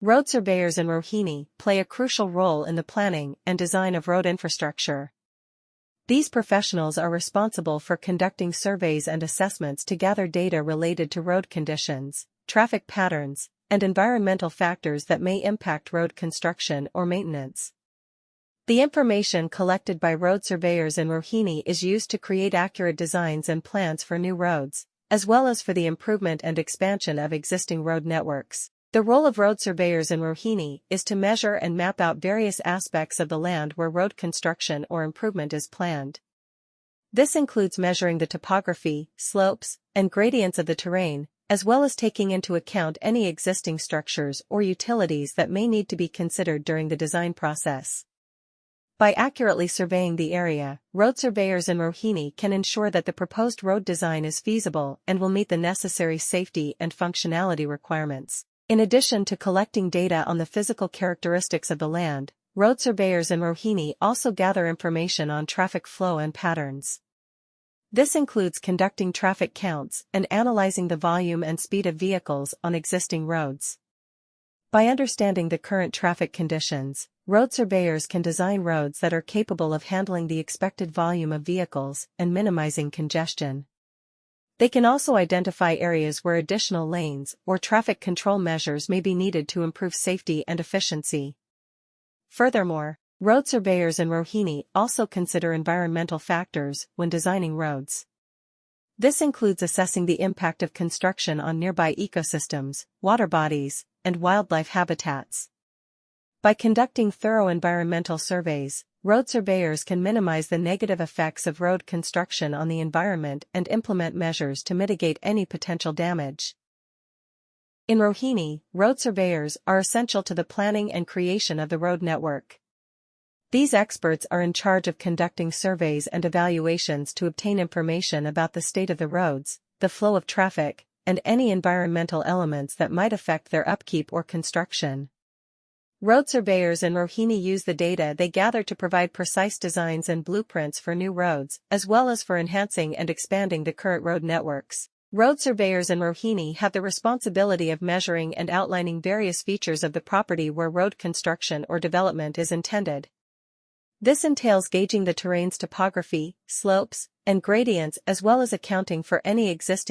Road surveyors in Rohini play a crucial role in the planning and design of road infrastructure. These professionals are responsible for conducting surveys and assessments to gather data related to road conditions, traffic patterns, and environmental factors that may impact road construction or maintenance. The information collected by road surveyors in Rohini is used to create accurate designs and plans for new roads, as well as for the improvement and expansion of existing road networks. The role of road surveyors in Rohini is to measure and map out various aspects of the land where road construction or improvement is planned. This includes measuring the topography, slopes, and gradients of the terrain, as well as taking into account any existing structures or utilities that may need to be considered during the design process. By accurately surveying the area, road surveyors in Rohini can ensure that the proposed road design is feasible and will meet the necessary safety and functionality requirements. In addition to collecting data on the physical characteristics of the land, road surveyors in Rohini also gather information on traffic flow and patterns. This includes conducting traffic counts and analyzing the volume and speed of vehicles on existing roads. By understanding the current traffic conditions, road surveyors can design roads that are capable of handling the expected volume of vehicles and minimizing congestion. They can also identify areas where additional lanes or traffic control measures may be needed to improve safety and efficiency. Furthermore, road surveyors in Rohini also consider environmental factors when designing roads. This includes assessing the impact of construction on nearby ecosystems, water bodies, and wildlife habitats. By conducting thorough environmental surveys, road surveyors can minimize the negative effects of road construction on the environment and implement measures to mitigate any potential damage. In Rohini, road surveyors are essential to the planning and creation of the road network. These experts are in charge of conducting surveys and evaluations to obtain information about the state of the roads, the flow of traffic, and any environmental elements that might affect their upkeep or construction. Road surveyors in Rohini use the data they gather to provide precise designs and blueprints for new roads, as well as for enhancing and expanding the current road networks. Road surveyors in Rohini have the responsibility of measuring and outlining various features of the property where road construction or development is intended. This entails gauging the terrain's topography, slopes, and gradients, as well as accounting for any existing